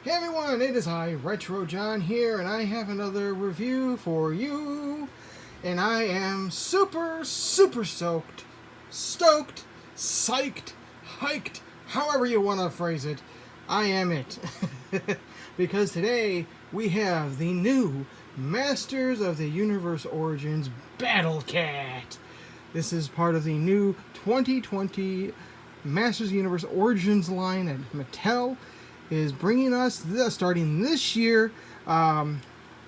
Hey everyone, it is I, Retro John here, and I have another review for you. And I am super stoked, psyched, hiked, however you want to phrase it. I am it. Because today we have the new Masters of the Universe Origins Battle Cat. This is part of the new 2020 Masters of the Universe Origins line that Mattel is bringing us starting this year. I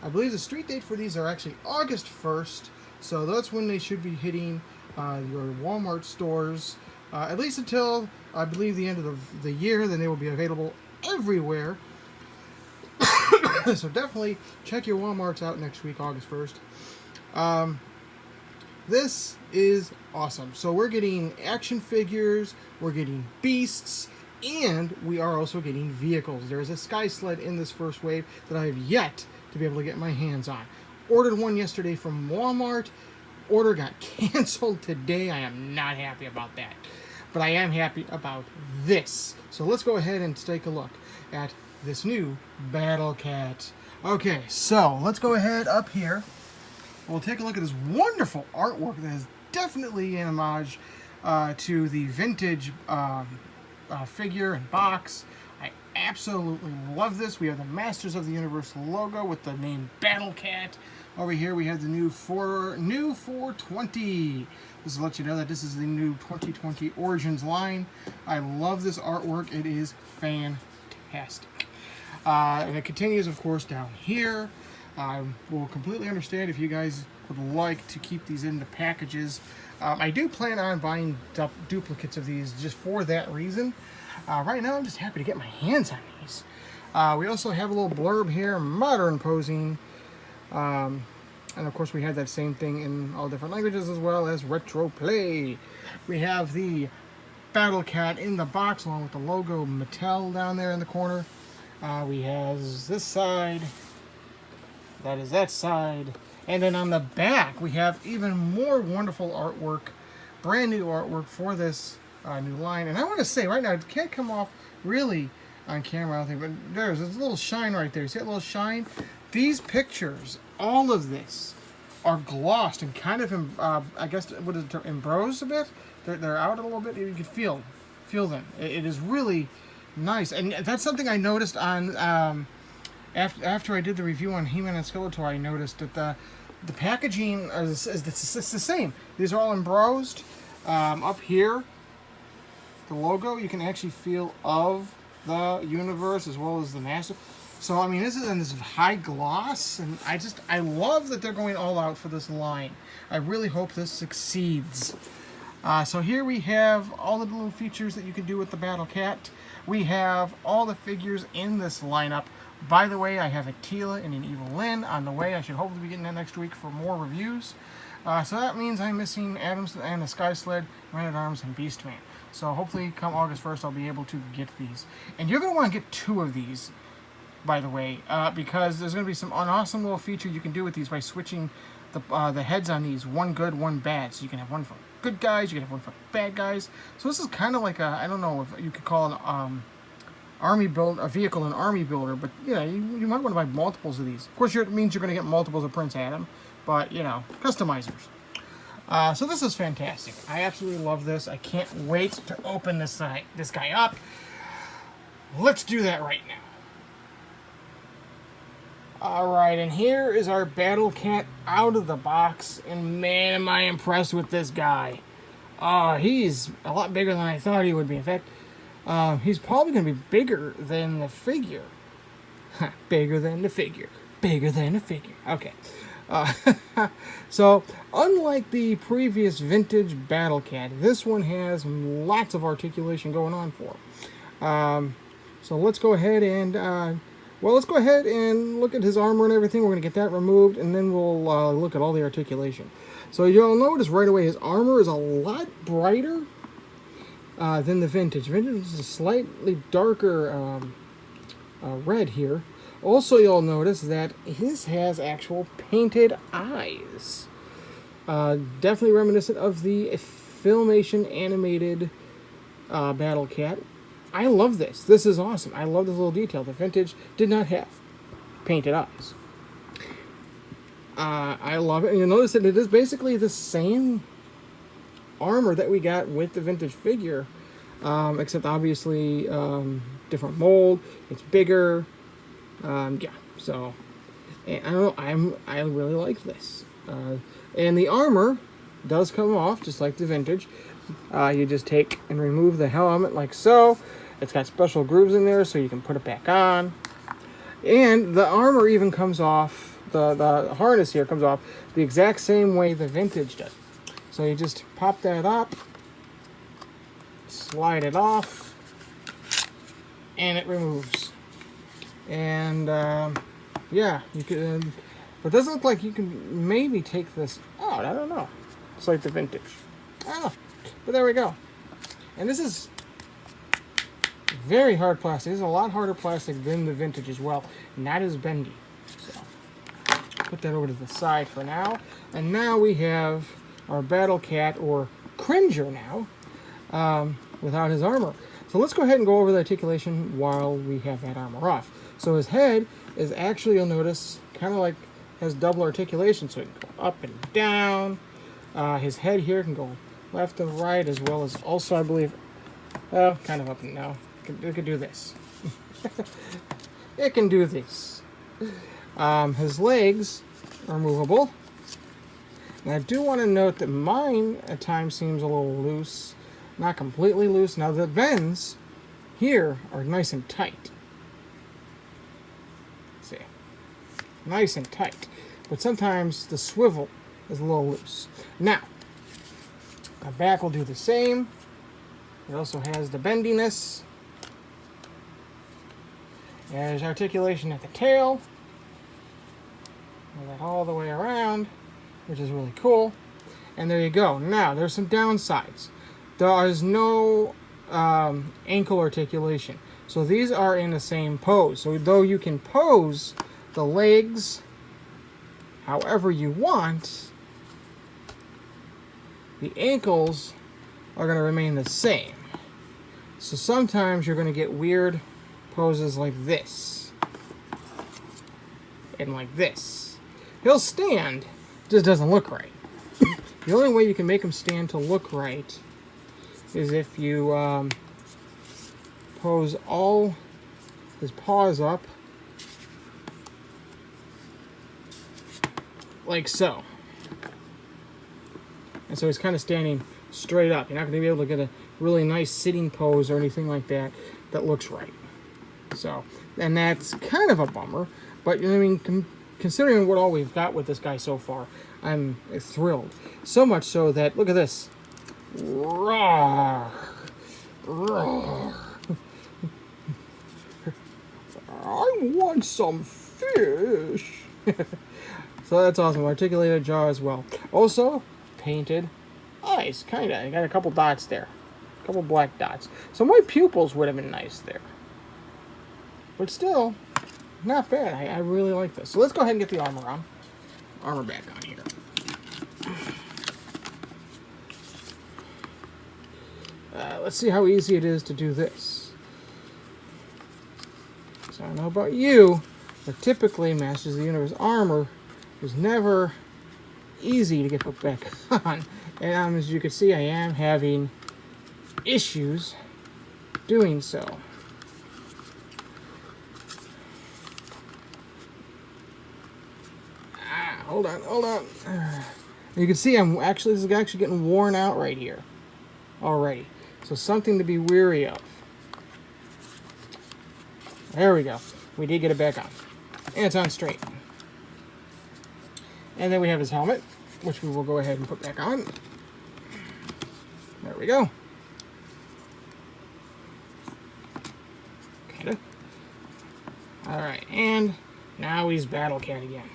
believe the street date for these are actually August 1st, so that's when they should be hitting your Walmart stores, at least until I believe the end of the year. Then they will be available everywhere. So definitely check your Walmarts out next week, August 1st. This is awesome. So we're getting action figures, we're getting beasts, and we are also getting vehicles. There is a sky sled in this first wave that I have yet to be able to get my hands on. Ordered one yesterday from Walmart. Order got canceled today. I am not happy about that. But I am happy about this. So let's go ahead and take a look at this new Battle Cat. Okay, so let's go ahead up here. We'll take a look at this wonderful artwork that is definitely an homage to the vintage figure and box. I absolutely love this. We have the Masters of the Universe logo with the name Battle Cat. Over here we have the new 420. This is to let you know that this is the new 2020 Origins line. I love this artwork. It is fantastic. And it continues, of course, down here. I will completely understand if you guys would like to keep these in the packages. I do plan on buying duplicates of these just for that reason. Right now, I'm just happy to get my hands on these. We also have a little blurb here, modern posing. And of course, we have that same thing in all different languages as well as retro play. We have the Battle Cat in the box along with the logo Mattel down there in the corner. We have this side. That is that side. And then on the back, we have even more wonderful artwork, brand new artwork for this new line. And I want to say right now, it can't come off really on camera, I don't think, but there's a little shine right there. See that little shine? These pictures, all of this, are glossed and kind of, I guess, what is it, embossed a bit? They're out a little bit. You can feel them. It is really nice. And that's something I noticed on... After I did the review on He-Man and Skeletor, I noticed that the packaging is the same. These are all embossed. Up here, the logo, you can actually feel of the universe as well as the master. So, I mean, this is in this high gloss, and I love that they're going all out for this line. I really hope this succeeds. So here we have all the little features that you can do with the Battle Cat. We have all the figures in this lineup. By the way, I have a Tila and an Evil Lyn on the way. I should hopefully be getting that next week for more reviews. So that means I'm missing Adams and the Sky Sled, Man-at-Arms, and Beastman. So hopefully come August 1st, I'll be able to get these. And you're going to want to get 2 of these, by the way, because there's going to be an awesome little feature you can do with these by switching the heads on these. One good, one bad. So you can have one for good guys, you can have one for bad guys. So this is kind of like a, I don't know if you could call it a vehicle an army builder, but you might want to buy multiples of these. Of course, it means you're going to get multiples of Prince Adam, but customizers. So this is fantastic. I absolutely love this. I can't wait to open this guy up. Let's do that right now. Alright, and here is our Battle Cat out of the box, and man, am I impressed with this guy. He's a lot bigger than I thought he would be. In fact, he's probably going to be bigger than the figure. Bigger than the figure. Bigger than the figure. Okay. So, unlike the previous vintage Battle Cat, this one has lots of articulation going on for him. So let's go ahead and... let's go ahead and look at his armor and everything. We're going to get that removed, and then we'll look at all the articulation. So you'll notice right away his armor is a lot brighter than the vintage. Vintage is a slightly darker red here. Also, you'll notice that his has actual painted eyes. Definitely reminiscent of the Filmation animated Battle Cat. I love this. This is awesome. I love this little detail. The vintage did not have painted eyes. I love it. And you'll notice that it is basically the same armor that we got with the vintage figure, except obviously different mold. It's bigger. Yeah. So I don't know. I really like this. And the armor does come off just like the vintage. You just take and remove the helmet like so. It's got special grooves in there so you can put it back on. And the armor even comes off, the harness here comes off the exact same way the vintage does. So you just pop that up, slide it off, and it removes. And yeah, you can, but it doesn't look like you can maybe take this out. I don't know. It's like the vintage. I don't know. But there we go. And this is very hard plastic. This is a lot harder plastic than the vintage as well. Not as bendy. So put that over to the side for now. And now we have our Battle Cat, or Cringer now, without his armor. So let's go ahead and go over the articulation while we have that armor off. So his head is actually, you'll notice, kind of like has double articulation. So it can go up and down. His head here can go left and right, as well as also, I believe, kind of up and down. It could do this. It can do this. His legs are movable. And I do want to note that mine at times seems a little loose. Not completely loose. Now the bends here are nice and tight. See? Nice and tight. But sometimes the swivel is a little loose. Now, the back will do the same. It also has the bendiness. There's articulation at the tail. Move that all the way around, which is really cool. And there you go. Now, there's some downsides. There is no ankle articulation. So these are in the same pose. So though you can pose the legs however you want, the ankles are going to remain the same. So sometimes you're going to get weird poses like this. And like this. He'll stand, just doesn't look right. The only way you can make him stand to look right is if you pose all his paws up like so. And so he's kind of standing straight up. You're not going to be able to get a really nice sitting pose or anything like that that looks right. So, and that's kind of a bummer. But, I mean, considering what all we've got with this guy so far, I'm thrilled. So much so that, look at this. Roar. Roar. I want some fish. So that's awesome. Articulated jaw as well. Also, painted eyes, kind of. I got a couple dots there. A couple black dots. Some white pupils would have been nice there. But still, not bad. I really like this. So let's go ahead and get the armor on. Armor back on here. Let's see how easy it is to do this. So I don't know about you, but typically Masters of the Universe armor is never easy to get put back on. And as you can see, I am having issues doing so. Hold on. You can see this is actually getting worn out right here already. So something to be weary of. There we go. We did get it back on. And it's on straight. And then we have his helmet, which we will go ahead and put back on. There we go. Kinda. Alright, and now he's Battle Cat again.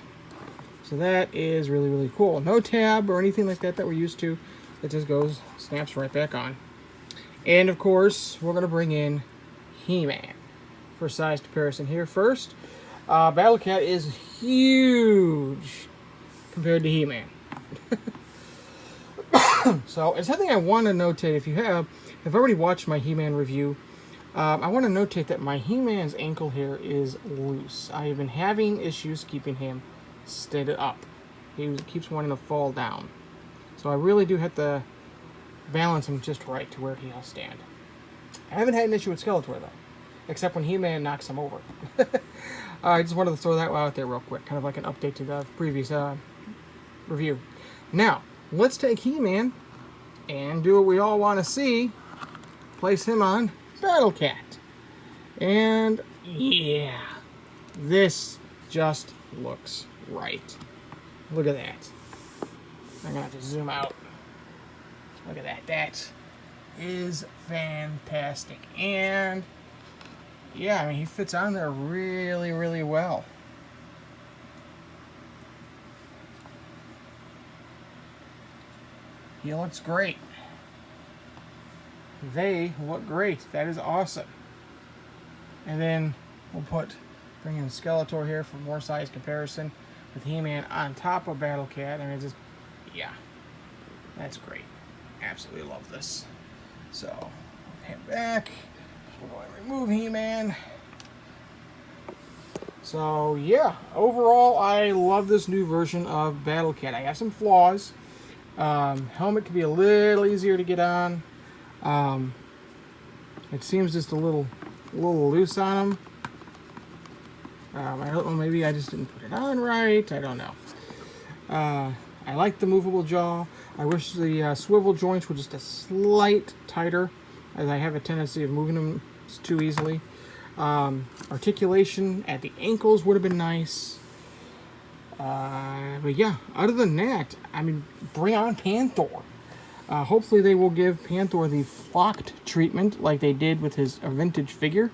So that is really, really cool. No tab or anything like that we're used to. It just goes, snaps right back on. And of course, we're going to bring in He-Man for size comparison here first. Battle Cat is huge compared to He-Man. So, it's something I want to notate. If you have already watched my He-Man review, I want to notate that my He-Man's ankle here is loose. I have been having issues keeping him stood up. He keeps wanting to fall down. So I really do have to balance him just right to where he'll stand. I haven't had an issue with Skeletor, though. Except when He-Man knocks him over. I just wanted to throw that out there real quick. Kind of like an update to the previous review. Now, let's take He-Man and do what we all want to see. Place him on Battle Cat. And yeah, this just looks right. Look at that. I'm gonna have to zoom out. Look at that. That is fantastic. And yeah, I mean, he fits on there really, really well. He looks great. They look great. That is awesome. And then we'll bring in Skeletor here for more size comparison with He-Man on top of Battle Cat. I mean, just, yeah, that's great. Absolutely love this. So, move him back. We're going to remove He-Man. So, yeah, overall, I love this new version of Battle Cat. I have some flaws. Helmet could be a little easier to get on. It seems just a little loose on him. I don't know, maybe I just didn't put it on right. I don't know. I like the movable jaw. I wish the swivel joints were just a slight tighter, as I have a tendency of moving them too easily. Articulation at the ankles would have been nice. But yeah, other than that, I mean, bring on Panther. Hopefully they will give Panther the flocked treatment like they did with his vintage figure.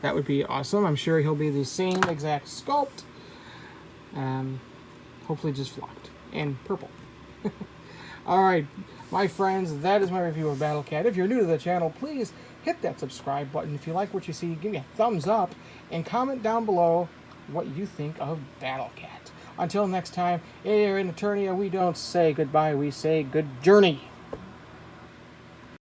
That would be awesome. I'm sure he'll be the same exact sculpt. Hopefully just flocked and purple. Alright, my friends, that is my review of Battle Cat. If you're new to the channel, please hit that subscribe button. If you like what you see, give me a thumbs up and comment down below what you think of Battle Cat. Until next time, here in Eternia, we don't say goodbye, we say good journey.